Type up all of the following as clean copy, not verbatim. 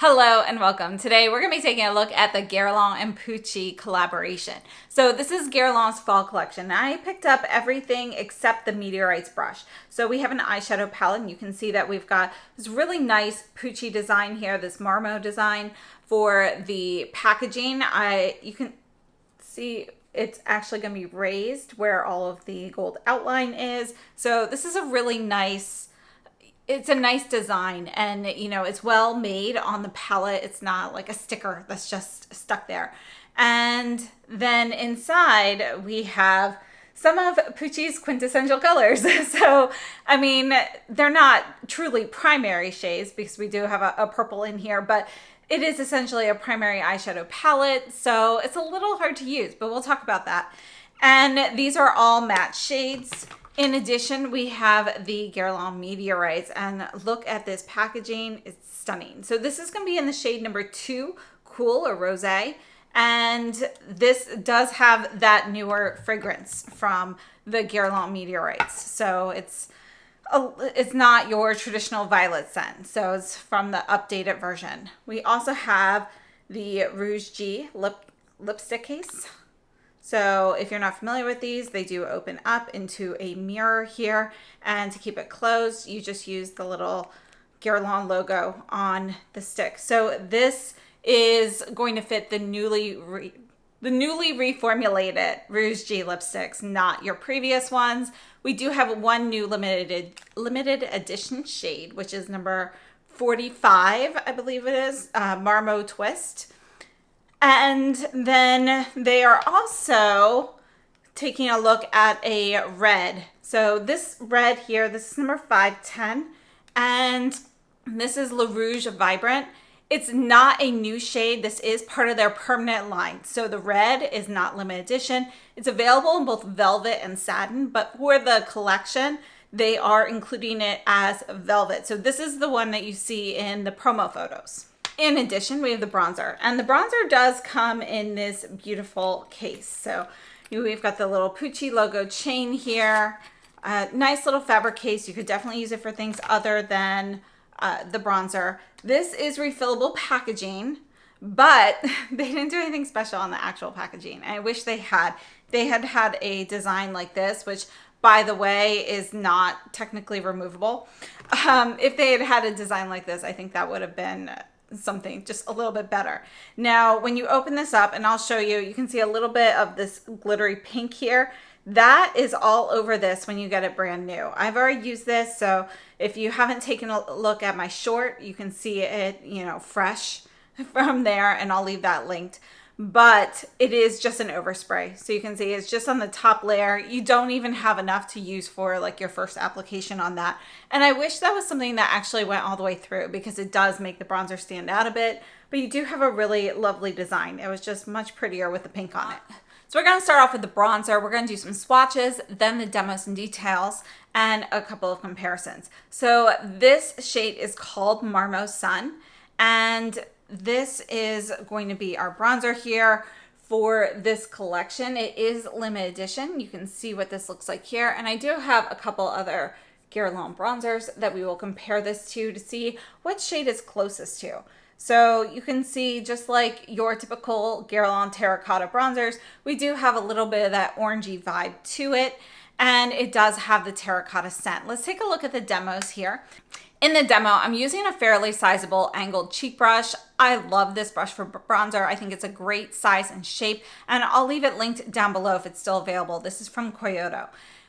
Hello and welcome. Today we're going to be taking a look at the Guerlain and Pucci collaboration. So this is Guerlain's fall collection. I picked up everything except the Meteorites brush. So we have an eyeshadow palette and you can see that we've got this really nice Pucci design here, this Marmo design for the packaging. You can see it's actually going to be raised where all of the gold outline is. So this is a really nice, it's a nice design, and you know, it's well made on the palette. It's not like a sticker that's just stuck there. And then inside we have some of Pucci's quintessential colors. So, I mean, they're not truly primary shades because we do have a purple in here, but it is essentially a primary eyeshadow palette. So it's a little hard to use, but we'll talk about that. And these are all matte shades. In addition, we have the Guerlain Meteorites, and look at this packaging. It's stunning. So this is going to be in the shade number 2, Cool or Rosé. And this does have that newer fragrance from the Guerlain Meteorites. So it's not your traditional violet scent. So it's from the updated version. We also have the Rouge G lipstick case. So if you're not familiar with these, they do open up into a mirror here, and to keep it closed, you just use the little Guerlain logo on the stick. So this is going to fit the newly reformulated Rouge G lipsticks, not your previous ones. We do have one new limited edition shade, which is number 45, I believe it is, Marmo Twist. And then they are also taking a look at a red. So this red here, this is number 510, and this is Le Rouge Vibrant. It's not a new shade. This is part of their permanent line. So the red is not limited edition. It's available in both velvet and satin, but for the collection, they are including it as velvet. So this is the one that you see in the promo photos. In addition, we have the bronzer, and the bronzer does come in this beautiful case. So we've got the little Pucci logo chain here, nice little fabric case. You could definitely use it for things other than the bronzer. This is refillable packaging, but they didn't do anything special on the actual packaging. I wish they had. They had a design like this, which, by the way, is not technically removable. If they had a design like this, I think that would have been something just a little bit better. Now, when you open this up, and I'll show you, you can see a little bit of this glittery pink here. That is all over this when you get it brand new. I've already used this, so if you haven't taken a look at my short, you can see it, you know, fresh from there, and I'll leave that linked. But it is just an overspray. So you can see it's just on the top layer. You don't even have enough to use for like your first application on that. And I wish that was something that actually went all the way through, because it does make the bronzer stand out a bit. But you do have a really lovely design. It was just much prettier with the pink on it. So we're going to start off with the bronzer. We're going to do some swatches, then the demos and details, and a couple of comparisons. So this shade is called Marmo Sun, and this is going to be our bronzer here for this collection. It is limited edition. You can see what this looks like here. And I do have a couple other Guerlain bronzers that we will compare this to see what shade is closest to. So you can see, just like your typical Guerlain terracotta bronzers, we do have a little bit of that orangey vibe to it, and it does have the terracotta scent. Let's take a look at the demos here. In the demo, I'm using a fairly sizable angled cheek brush. I love this brush for bronzer. I think it's a great size and shape, and I'll leave it linked down below if it's still available. This is from Koh Gen Do.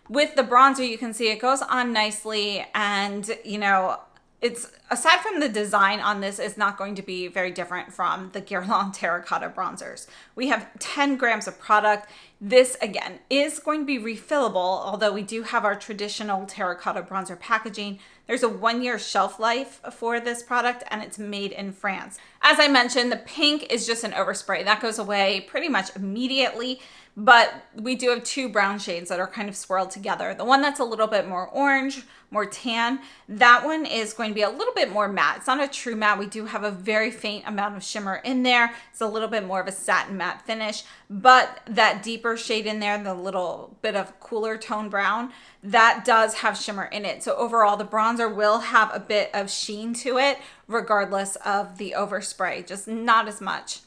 With the bronzer, you can see it goes on nicely, and you know, it's, aside from the design on this, is not going to be very different from the Guerlain terracotta bronzers. We have 10 grams of product. This, again, is going to be refillable, although we do have our traditional terracotta bronzer packaging. There's a 1-year shelf life for this product, and it's made in France. As I mentioned, the pink is just an overspray. That goes away pretty much immediately, but we do have 2 brown shades that are kind of swirled together. The one that's a little bit more orange, more tan, that one is going to be a little bit more matte. It's not a true matte. We do have a very faint amount of shimmer in there. It's a little bit more of a satin matte finish, but that deeper shade in there, the little bit of cooler tone brown, that does have shimmer in it. So overall, the bronzer bronzer will have a bit of sheen to it, regardless of the overspray, just not as much.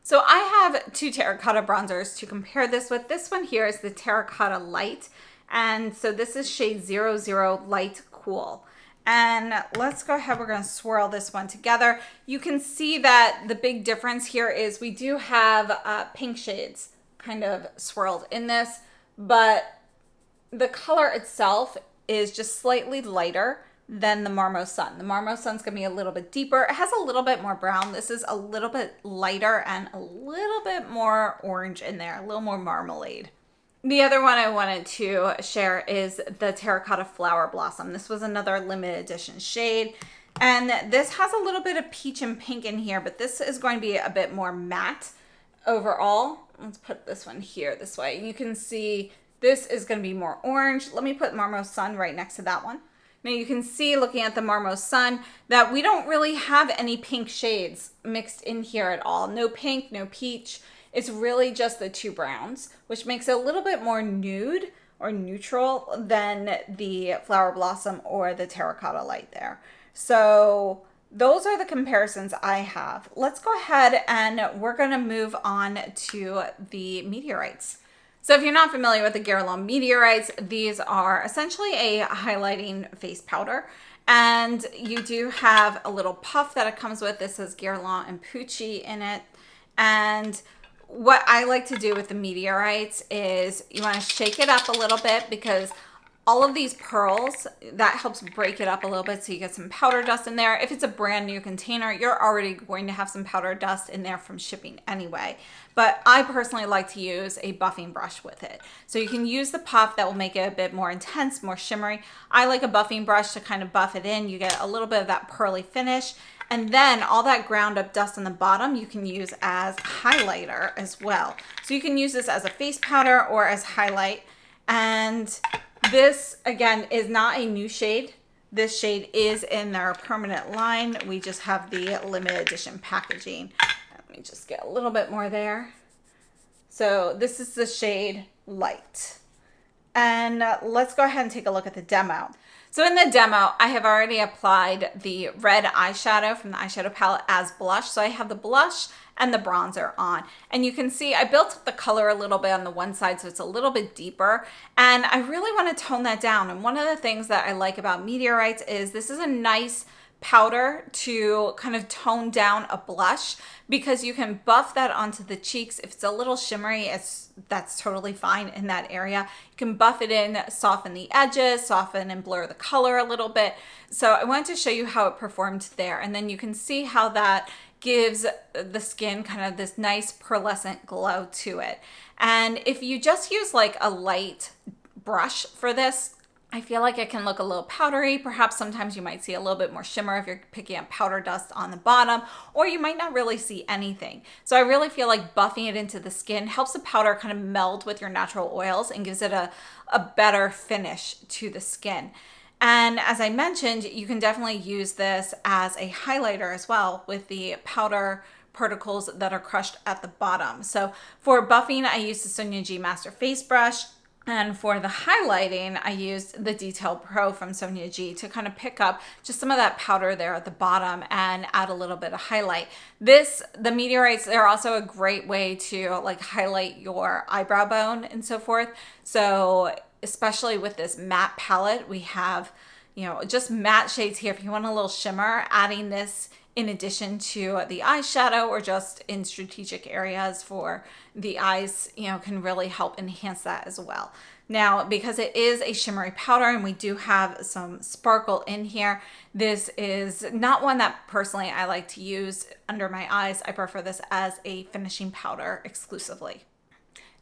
So I have two terracotta bronzers to compare this with. This one here is the Terracotta Light. And so this is shade 00 Light Cool. And let's go ahead, we're gonna swirl this one together. You can see that the big difference here is we do have pink shades kind of swirled in this, but the color itself is just slightly lighter than the Marmo Sun. The Marmo Sun's gonna be a little bit deeper. It has a little bit more brown. This is a little bit lighter and a little bit more orange in there, a little more marmalade. The other one I wanted to share is the Terracotta Flower Blossom. This was another limited edition shade. And this has a little bit of peach and pink in here, but this is going to be a bit more matte overall. Let's put this one here this way. You can see this is going to be more orange. Let me put Marmo Sun right next to that one. Now you can see, looking at the Marmo Sun, that we don't really have any pink shades mixed in here at all. No pink, no peach. It's really just the two browns, which makes it a little bit more nude or neutral than the Flower Blossom or the Terracotta Light there. So those are the comparisons I have. Let's go ahead and we're going to move on to the Meteorites. So if you're not familiar with the Guerlain Meteorites, these are essentially a highlighting face powder. And you do have a little puff that it comes with. This says Guerlain and Pucci in it. And what I like to do with the Meteorites is you want to shake it up a little bit, because all of these pearls, that helps break it up a little bit so you get some powder dust in there. If it's a brand new container, you're already going to have some powder dust in there from shipping anyway. But I personally like to use a buffing brush with it. So you can use the puff, that will make it a bit more intense, more shimmery. I like a buffing brush to kind of buff it in. You get a little bit of that pearly finish. And then all that ground up dust on the bottom you can use as highlighter as well. So you can use this as a face powder or as highlight. And this, again, is not a new shade. This shade is in their permanent line. We just have the limited edition packaging. Let me just get a little bit more there. So this is the shade Light. And let's go ahead and take a look at the demo. So in the demo, I have already applied the red eyeshadow from the eyeshadow palette as blush. So I have the blush and the bronzer on. And you can see I built up the color a little bit on the one side, so it's a little bit deeper. And I really want to tone that down. And one of the things that I like about Meteorites is this is a nice powder to kind of tone down a blush, because you can buff that onto the cheeks. If it's a little shimmery, that's totally fine in that area. You can buff it in, soften the edges, soften and blur the color a little bit. So I wanted to show you how it performed there, and then you can see how that gives the skin kind of this nice pearlescent glow to it. And if you just use like a light brush for this, I feel like it can look a little powdery. Perhaps sometimes you might see a little bit more shimmer if you're picking up powder dust on the bottom, or you might not really see anything. So I really feel like buffing it into the skin helps the powder kind of meld with your natural oils and gives it a better finish to the skin. And as I mentioned, you can definitely use this as a highlighter as well, with the powder particles that are crushed at the bottom. So for buffing, I used the Sonia G Master Face Brush. And for the highlighting, I used the Detail Pro from Sonia G to kind of pick up just some of that powder there at the bottom and add a little bit of highlight. The Meteorites, they're also a great way to like highlight your eyebrow bone and so forth. So especially with this matte palette, we have, just matte shades here. If you want a little shimmer, adding this in addition to the eyeshadow or just in strategic areas for the eyes, can really help enhance that as well. Now, because it is a shimmery powder and we do have some sparkle in here, this is not one that personally I like to use under my eyes. I prefer this as a finishing powder exclusively.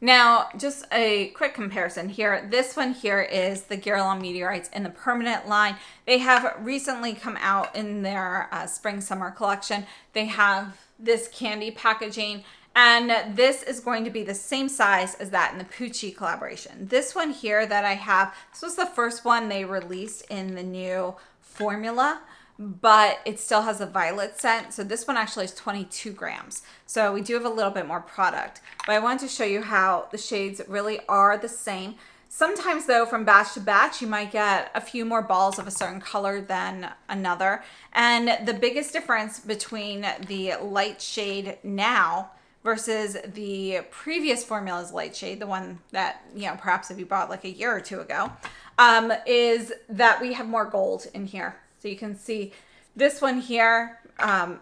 Now, just a quick comparison here. This one here is the Guerlain Meteorites in the permanent line. They have recently come out in their spring-summer collection. They have this candy packaging, and this is going to be the same size as that in the Pucci collaboration. This one here that I have, this was the first one they released in the new formula, but it still has a violet scent. So this one actually is 22 grams. So we do have a little bit more product, but I wanted to show you how the shades really are the same. Sometimes though, from batch to batch, you might get a few more balls of a certain color than another. And the biggest difference between the light shade now versus the previous formula's light shade, the one that, you know, perhaps if you bought like a year or two ago, is that we have more gold in here. So you can see this one here,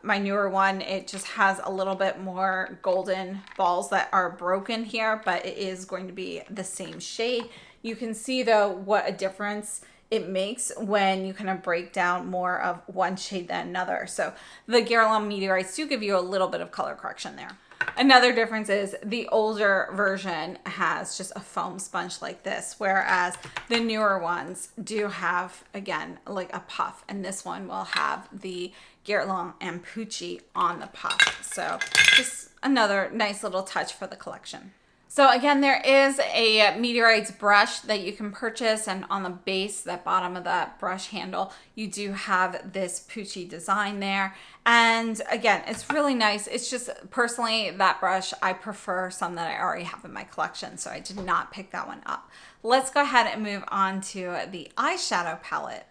my newer one, it just has a little bit more golden balls that are broken here, but it is going to be the same shade. You can see though what a difference it makes when you kind of break down more of one shade than another. So the Guerlain Meteorites do give you a little bit of color correction there. Another difference is the older version has just a foam sponge like this, whereas the newer ones do have, again, like a puff, and this one will have the Guerlain and Pucci on the puff. So just another nice little touch for the collection. So again, there is a Meteorites brush that you can purchase, and on the base, that bottom of that brush handle, you do have this Pucci design there. And again, it's really nice. It's just, personally, that brush, I prefer some that I already have in my collection, so I did not pick that one up. Let's go ahead and move on to the eyeshadow palette.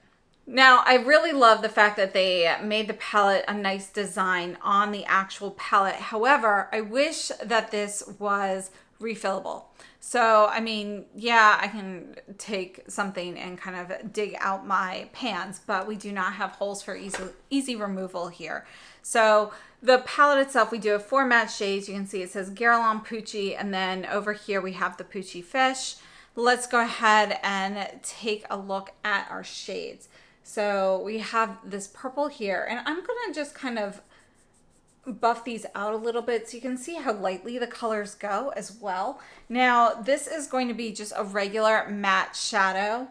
Now, I really love the fact that they made the palette a nice design on the actual palette. However, I wish that this was refillable. So, I mean, yeah, I can take something and kind of dig out my pans, but we do not have holes for easy removal here. So the palette itself, we do have 4 matte shades. You can see it says Guerlain Pucci, and then over here we have the Pucci Fish. Let's go ahead and take a look at our shades. So we have this purple here, and I'm gonna just kind of buff these out a little bit so you can see how lightly the colors go as well. Now, this is going to be just a regular matte shadow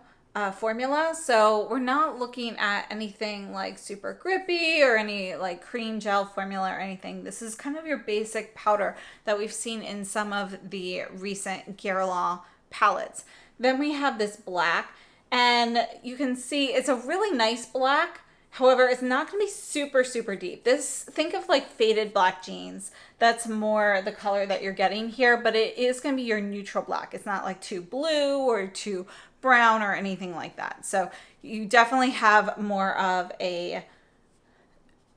formula, so we're not looking at anything like super grippy or any like cream gel formula or anything. This is kind of your basic powder that we've seen in some of the recent Guerlain palettes. Then we have this black, and you can see it's a really nice black. However, it's not going to be super, super deep. This, think of like faded black jeans. That's more the color that you're getting here, but it is going to be your neutral black. It's not like too blue or too brown or anything like that. So you definitely have more of a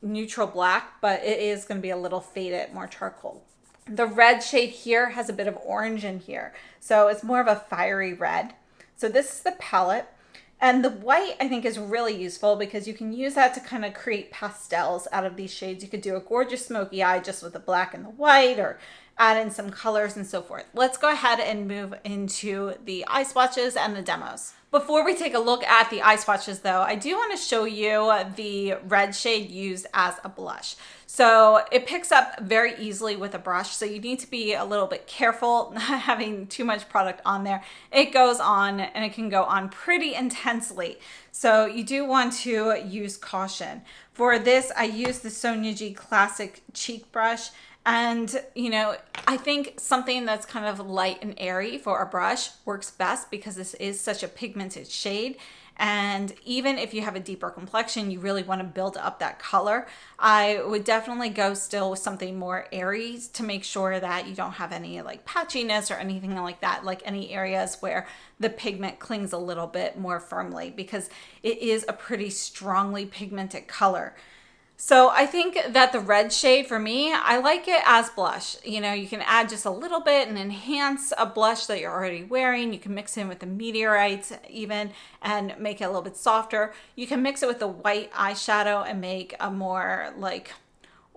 neutral black, but it is going to be a little faded, more charcoal. The red shade here has a bit of orange in here. So it's more of a fiery red. So this is the palette. And the white, I think, is really useful because you can use that to kind of create pastels out of these shades. You could do a gorgeous smoky eye just with the black and the white, or add in some colors and so forth. Let's go ahead and move into the eye swatches and the demos. Before we take a look at the eye swatches though, I do want to show you the red shade used as a blush. So it picks up very easily with a brush, so you need to be a little bit careful not having too much product on there. It goes on, and it can go on pretty intensely. So you do want to use caution. For this, I use the Sonia G Classic Cheek Brush. And, you know, I think something that's kind of light and airy for a brush works best because this is such a pigmented shade. And even if you have a deeper complexion, you really want to build up that color. I would definitely go still with something more airy to make sure that you don't have any like patchiness or anything like that, like any areas where the pigment clings a little bit more firmly, because it is a pretty strongly pigmented color. So I think that the red shade, for me, I like it as blush. You know, you can add just a little bit and enhance a blush that you're already wearing. You can mix in with the Meteorites even and make it a little bit softer. You can mix it with the white eyeshadow and make a more like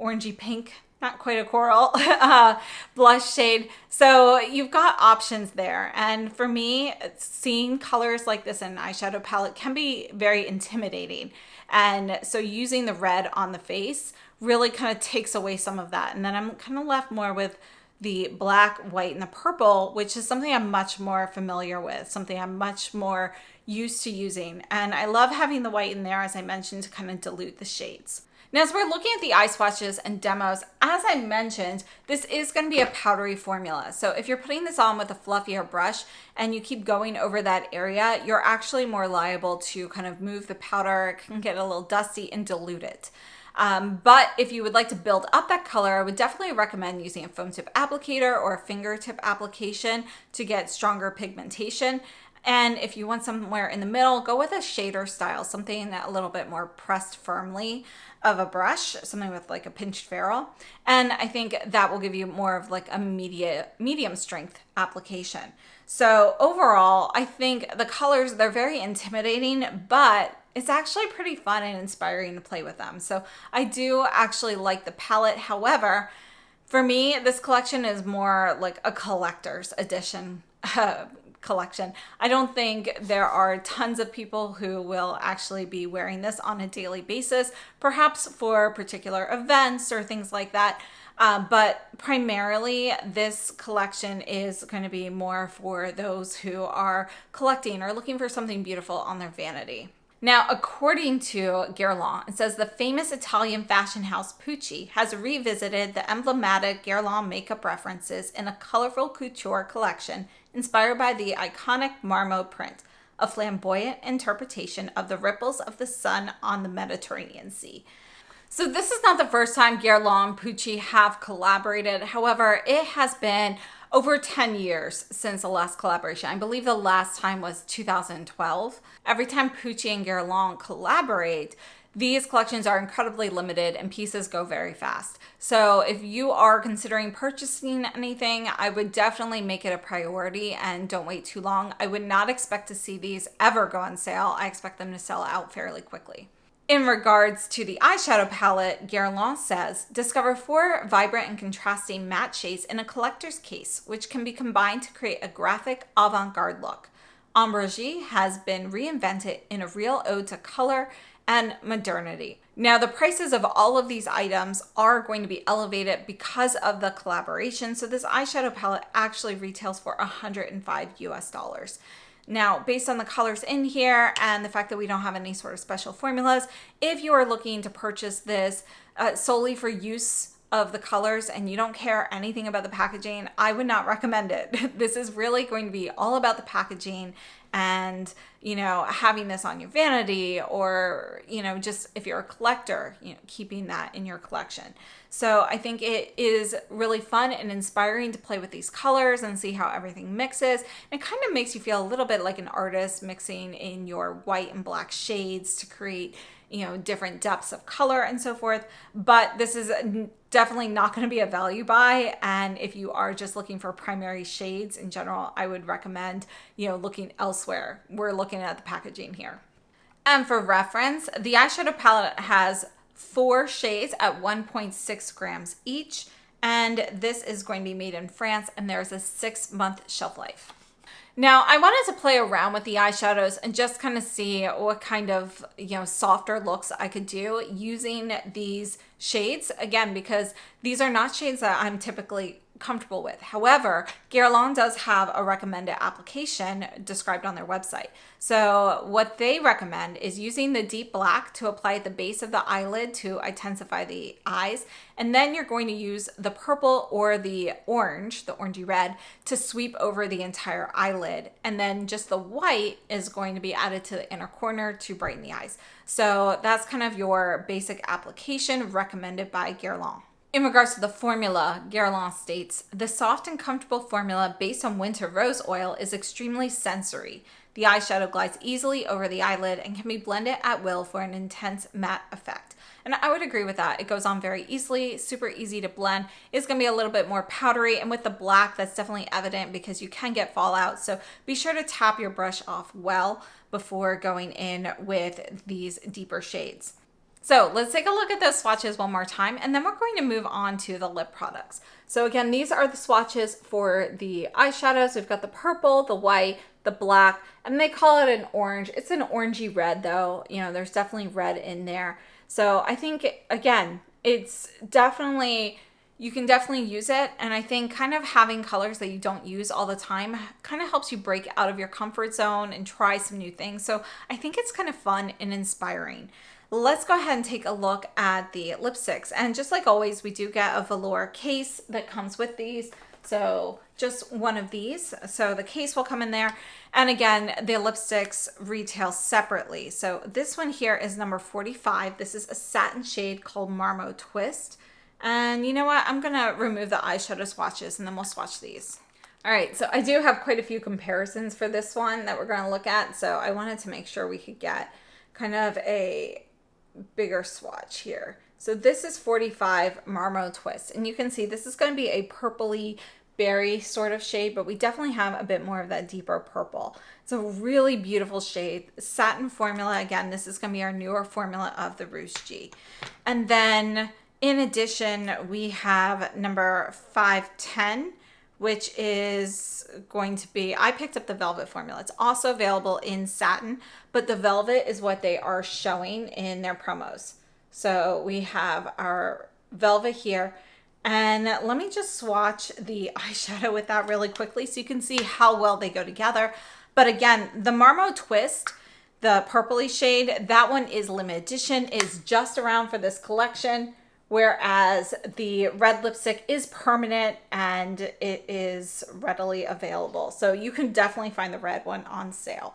orangey pink, not quite a coral, blush shade. So you've got options there. And for me, seeing colors like this in an eyeshadow palette can be very intimidating. And so using the red on the face really kind of takes away some of that. And then I'm kind of left more with the black, white, and the purple, which is something I'm much more familiar with, something I'm much more used to using. And I love having the white in there, as I mentioned, to kind of dilute the shades. Now, as we're looking at the eye swatches and demos, as I mentioned, this is going to be a powdery formula. So if you're putting this on with a fluffier brush and you keep going over that area, you're actually more liable to kind of move the powder, it can get a little dusty, and dilute it. But if you would like to build up that color, I would definitely recommend using a foam tip applicator or a fingertip application to get stronger pigmentation. And if you want somewhere in the middle, go with a shader style, something that a little bit more pressed firmly of a brush, something with like a pinched ferrule. And I think that will give you more of like a medium strength application. So overall, I think the colors, they're very intimidating, but it's actually pretty fun and inspiring to play with them. So I do actually like the palette. However, for me, this collection is more like a collector's edition collection. I don't think there are tons of people who will actually be wearing this on a daily basis, perhaps for particular events or things like that. But primarily this collection is going to be more for those who are collecting or looking for something beautiful on their vanity. Now, according to Guerlain, it says the famous Italian fashion house Pucci has revisited the emblematic Guerlain makeup references in a colorful couture collection inspired by the iconic Marmo print, a flamboyant interpretation of the ripples of the sun on the Mediterranean Sea. So this is not the first time Guerlain and Pucci have collaborated. However, it has been over 10 years since the last collaboration. I believe the last time was 2012. Every time Pucci and Guerlain collaborate, these collections are incredibly limited and pieces go very fast. So if you are considering purchasing anything, I would definitely make it a priority and don't wait too long. I would not expect to see these ever go on sale. I expect them to sell out fairly quickly. In regards to the eyeshadow palette, Guerlain says, discover 4 vibrant and contrasting matte shades in a collector's case, which can be combined to create a graphic avant-garde look. Ombrage has been reinvented in a real ode to color and modernity. Now, the prices of all of these items are going to be elevated because of the collaboration. So this eyeshadow palette actually retails for $105 US. Now, based on the colors in here and the fact that we don't have any sort of special formulas, if you are looking to purchase this solely for use of the colors and you don't care anything about the packaging, I would not recommend it. This is really going to be all about the packaging and, you know, having this on your vanity or, you know, just if you're a collector, you know, keeping that in your collection. So I think it is really fun and inspiring to play with these colors and see how everything mixes. It kind of makes you feel a little bit like an artist mixing in your white and black shades to create, you know, different depths of color and so forth. But this is definitely not going to be a value buy. And if you are just looking for primary shades in general, I would recommend, you know, looking elsewhere. We're looking at the packaging here. And for reference, the eyeshadow palette has 4 shades at 1.6 grams each. And this is going to be made in France and there's a 6-month shelf life. Now, I wanted to play around with the eyeshadows and just kind of see what kind of, you know, softer looks I could do using these shades. Again, because these are not shades that I'm typically comfortable with. However, Guerlain does have a recommended application described on their website. So what they recommend is using the deep black to apply at the base of the eyelid to intensify the eyes. And then you're going to use the purple or the orange, the orangey red, to sweep over the entire eyelid. And then just the white is going to be added to the inner corner to brighten the eyes. So that's kind of your basic application recommended by Guerlain. In regards to the formula, Guerlain states, the soft and comfortable formula based on winter rose oil is extremely sensory. The eyeshadow glides easily over the eyelid and can be blended at will for an intense matte effect. And I would agree with that. It goes on very easily, super easy to blend. It's going to be a little bit more powdery, and with the black, that's definitely evident because you can get fallout. So be sure to tap your brush off well before going in with these deeper shades. So let's take a look at those swatches one more time, and then we're going to move on to the lip products. So again, these are the swatches for the eyeshadows. We've got the purple, the white, the black, and they call it an orange. It's an orangey red though. You know, there's definitely red in there. So I think, again, it's definitely, you can definitely use it. And I think kind of having colors that you don't use all the time kind of helps you break out of your comfort zone and try some new things. So I think it's kind of fun and inspiring. Let's go ahead and take a look at the lipsticks. And just like always, we do get a velour case that comes with these. So just one of these. So the case will come in there. And again, the lipsticks retail separately. So this one here is number 45. This is a satin shade called Marmo Twist. And you know what? I'm going to remove the eyeshadow swatches and then we'll swatch these. All right, so I do have quite a few comparisons for this one that we're going to look at. So I wanted to make sure we could get kind of a bigger swatch here. So this is 45 Marmo Twist. And you can see this is going to be a purpley berry sort of shade, but we definitely have a bit more of that deeper purple. It's a really beautiful shade. Satin formula. Again, this is going to be our newer formula of the Rouge G. And then in addition, we have number 510, which is going to be, I picked up the Velvet formula. It's also available in satin, but the Velvet is what they are showing in their promos. So we have our Velvet here. And let me just swatch the eyeshadow with that really quickly so you can see how well they go together. But again, the Marmo Twist, the purpley shade, that one is limited edition, is just around for this collection. Whereas the red lipstick is permanent and it is readily available. So you can definitely find the red one on sale.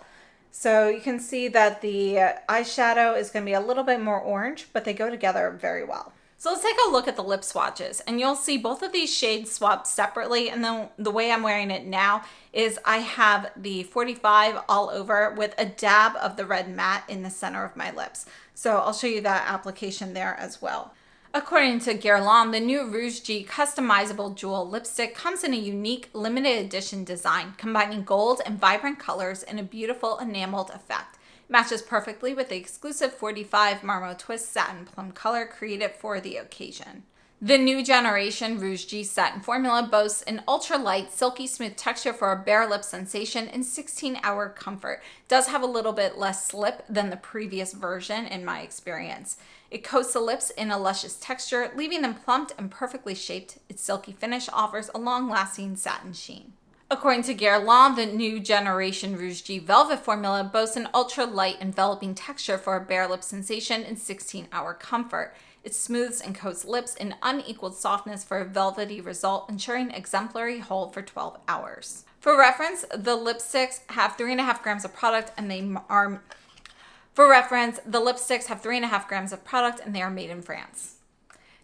So you can see that the eyeshadow is going to be a little bit more orange, but they go together very well. So let's take a look at the lip swatches, and you'll see both of these shades swapped separately. And then the way I'm wearing it now is I have the 45 all over with a dab of the red matte in the center of my lips. So I'll show you that application there as well. According to Guerlain, the new Rouge G customizable jewel lipstick comes in a unique limited edition design, combining gold and vibrant colors in a beautiful enameled effect. It matches perfectly with the exclusive 45 Marmo Twist satin plum color created for the occasion. The new generation Rouge G satin formula boasts an ultra-light, silky smooth texture for a bare lip sensation and 16-hour comfort. It does have a little bit less slip than the previous version in my experience. It coats the lips in a luscious texture, leaving them plumped and perfectly shaped. Its silky finish offers a long-lasting satin sheen. According to Guerlain, the new generation Rouge G Velvet formula boasts an ultra-light enveloping texture for a bare lip sensation and 16-hour comfort. It smooths and coats lips in unequaled softness for a velvety result, ensuring exemplary hold for 12 hours. For reference, the lipsticks have 3.5 grams of product and they are... For reference, the lipsticks have 3.5 grams of product and they are made in France.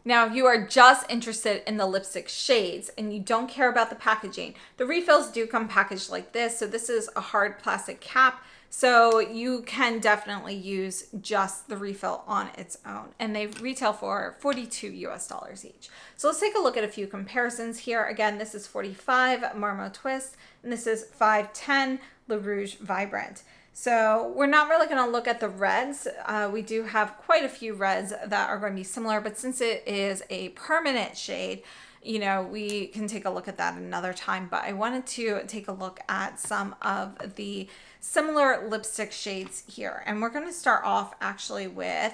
Now, if you are just interested in the lipstick shades and you don't care about the packaging, the refills do come packaged like this. So this is a hard plastic cap. So you can definitely use just the refill on its own. And they retail for $42 US each. So let's take a look at a few comparisons here. Again, this is 45 Marmo Twist and this is 510 Le Rouge Vibrant. So we're not really going to look at the reds. We do have quite a few reds that are going to be similar, but since it is a permanent shade, you know, we can take a look at that another time. But I wanted to take a look at some of the similar lipstick shades here. And we're going to start off actually with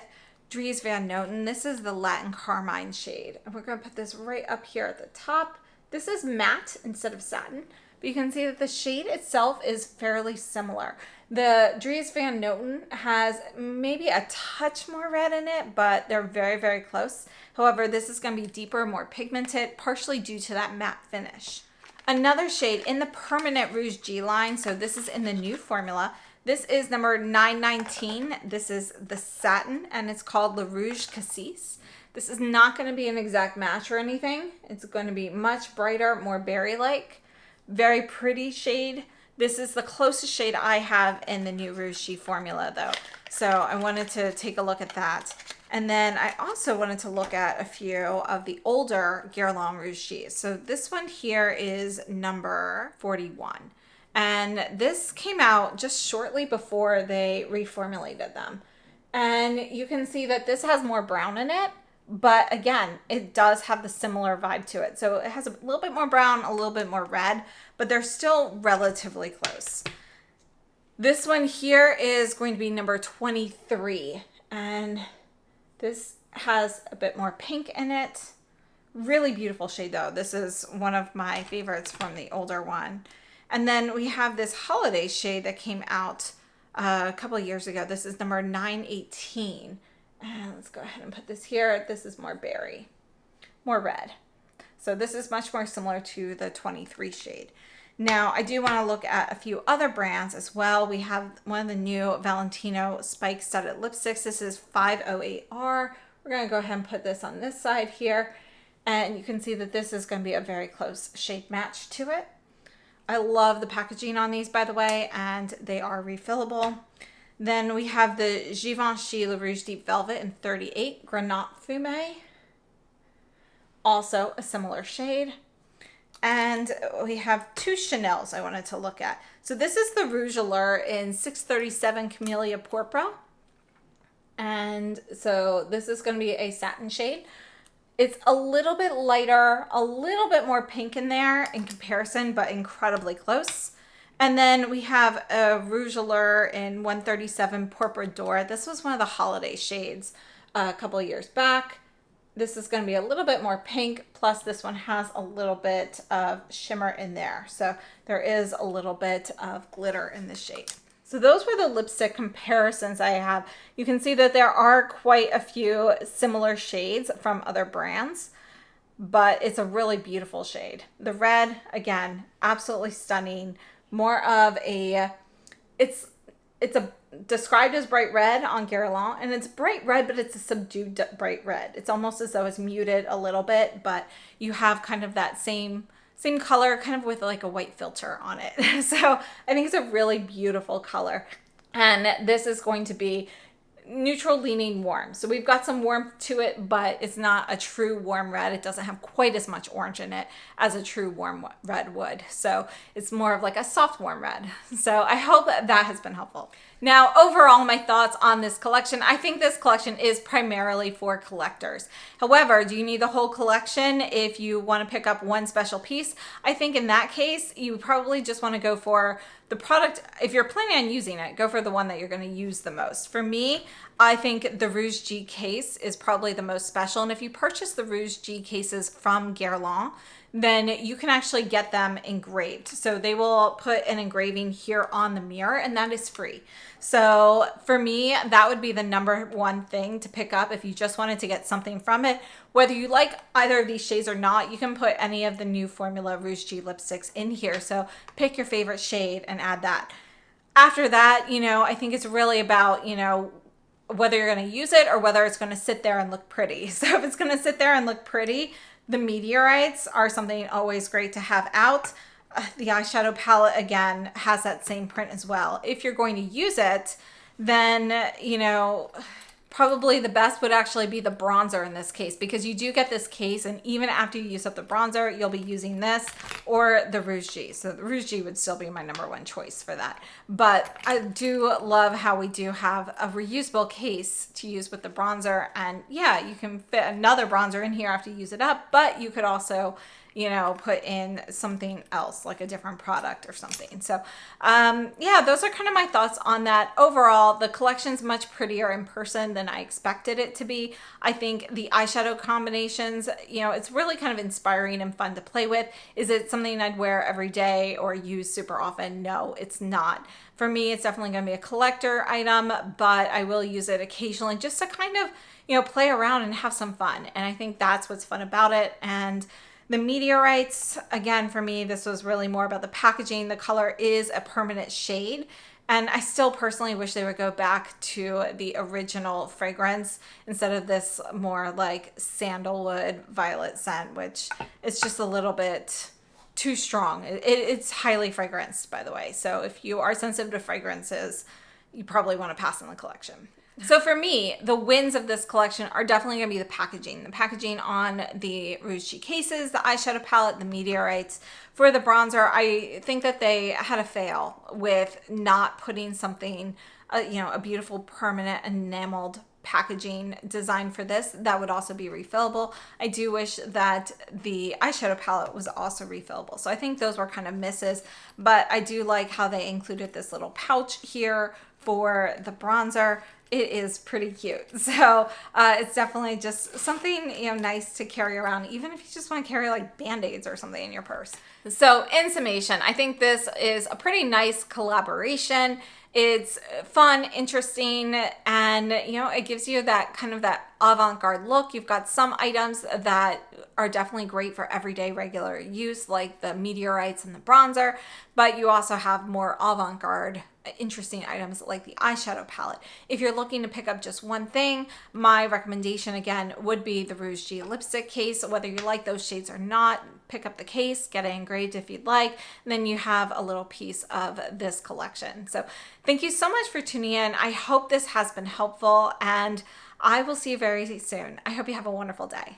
Dries Van Noten. This is the Latin Carmine shade. And we're going to put this right up here at the top. This is matte instead of satin. But you can see that the shade itself is fairly similar. The Dries Van Noten has maybe a touch more red in it, but they're very, very close. However, this is going to be deeper, more pigmented, partially due to that matte finish. Another shade in the permanent Rouge G line, so this is in the new formula. This is number 919. This is the satin, and it's called Le Rouge Cassis. This is not going to be an exact match or anything. It's going to be much brighter, more berry-like. Very pretty shade. This is the closest shade I have in the new Rouge G formula though. So I wanted to take a look at that. And then I also wanted to look at a few of the older Guerlain Rouge Gs. So this one here is number 41. And this came out just shortly before they reformulated them. And you can see that this has more brown in it. But again, it does have the similar vibe to it. So it has a little bit more brown, a little bit more red, but they're still relatively close. This one here is going to be number 23. And this has a bit more pink in it. Really beautiful shade though. This is one of my favorites from the older one. And then we have this holiday shade that came out a couple of years ago. This is number 918. And let's go ahead and put this here. This is more berry, more red. So this is much more similar to the 23 shade. Now, I do want to look at a few other brands as well. We have one of the new Valentino Spike Studded Lipsticks. This is 508R. We're going to go ahead and put this on this side here. And you can see that this is going to be a very close shade match to it. I love the packaging on these, by the way, and they are refillable. Then we have the Givenchy Le Rouge Deep Velvet in 38 Granat Fumé. Also a similar shade. And we have two Chanels I wanted to look at. So this is the Rouge Allure in 637 Camellia Porpora. And so this is going to be a satin shade. It's a little bit lighter, a little bit more pink in there in comparison, but incredibly close. And then we have a Rouge Allure in 137 Porpora D'Or. This was one of the holiday shades a couple of years back. This is going to be a little bit more pink, plus this one has a little bit of shimmer in there. So there is a little bit of glitter in this shade. So those were the lipstick comparisons I have. You can see that there are quite a few similar shades from other brands, but it's a really beautiful shade. The red, again, absolutely stunning. More of a, it's described as bright red on Guerlain, and it's bright red, but it's a subdued bright red. It's almost as though it's muted a little bit, but you have kind of that same color, kind of with like a white filter on it. So I think it's a really beautiful color. And this is going to be neutral leaning warm. So we've got some warmth to it, but it's not a true warm red. It doesn't have quite as much orange in it as a true warm red would. So it's more of like a soft warm red. So I hope that has been helpful. Now, overall, my thoughts on this collection. I think this collection is primarily for collectors. However, do you need the whole collection if you want to pick up one special piece? I think in that case, you probably just want to go for the product. If you're planning on using it, go for the one that you're going to use the most. For me, I think the Rouge G case is probably the most special. And if you purchase the Rouge G cases from Guerlain, then you can actually get them engraved. So they will put an engraving here on the mirror, and that is free. So for me, that would be the number one thing to pick up if you just wanted to get something from it. Whether you like either of these shades or not, you can put any of the new Formula Rouge G lipsticks in here. So pick your favorite shade and add that. After that, you know, I think it's really about, you know, whether you're going to use it or whether it's going to sit there and look pretty. So if it's going to sit there and look pretty, the Meteorites are something always great to have out. The eyeshadow palette, again, has that same print as well. If you're going to use it, then, you know, probably the best would actually be the bronzer in this case, because you do get this case, and even after you use up the bronzer, you'll be using this or the Rouge G. So the Rouge G would still be my number one choice for that. But I do love how we do have a reusable case to use with the bronzer. And yeah, you can fit another bronzer in here after you use it up, but you could also, you know, put in something else, like a different product or something. So yeah, those are kind of my thoughts on that. Overall, the collection's much prettier in person than I expected it to be. I think the eyeshadow combinations, you know, it's really kind of inspiring and fun to play with. Is it something I'd wear every day or use super often? No, it's not. For me, it's definitely going to be a collector item, but I will use it occasionally just to kind of, you know, play around and have some fun. And I think that's what's fun about it. And the Meteorites, again, for me, this was really more about the packaging. The color is a permanent shade, and I still personally wish they would go back to the original fragrance instead of this more like sandalwood violet scent, which is just a little bit too strong. It's highly fragranced, by the way. So if you are sensitive to fragrances, you probably want to pass on the collection. So for me, the wins of this collection are definitely going to be the packaging. The packaging on the Rouge G cases, the eyeshadow palette, the Meteorites. For the bronzer, I think that they had a fail with not putting something, you know, a beautiful permanent enameled packaging design for this that would also be refillable. I do wish that the eyeshadow palette was also refillable. So I think those were kind of misses, but I do like how they included this little pouch here for the bronzer. It is pretty cute. So it's definitely just something, you know, nice to carry around, even if you just want to carry like Band-Aids or something in your purse. So in summation, I think this is a pretty nice collaboration. It's fun, interesting, and it gives you that kind of that avant-garde look. You've got some items that are definitely great for everyday regular use, like the Meteorites and the bronzer, but you also have more avant-garde interesting items like the eyeshadow palette. If you're looking to pick up just one thing, my recommendation again would be the Rouge G lipstick case. Whether you like those shades or not, pick up the case, get it engraved if you'd like, and then you have a little piece of this collection. So thank you so much for tuning in. I hope this has been helpful, and I will see you very soon. I hope you have a wonderful day.